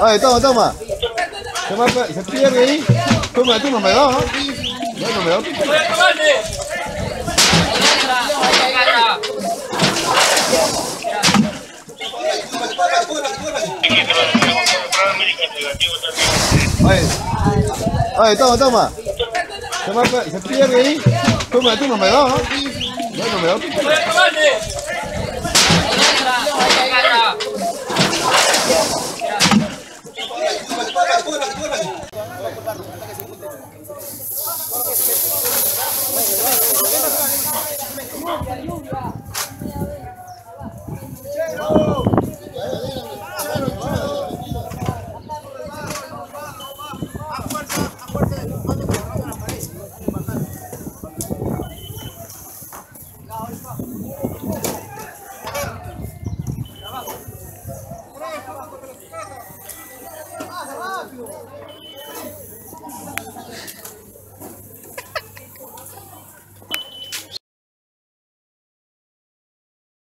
Ay, toma. Se pierde ahí. Toma, me da, ¿no? Bueno, me da. Ay, toma. Se pierde ahí. Toma, me da, ¿no? Bueno, me da.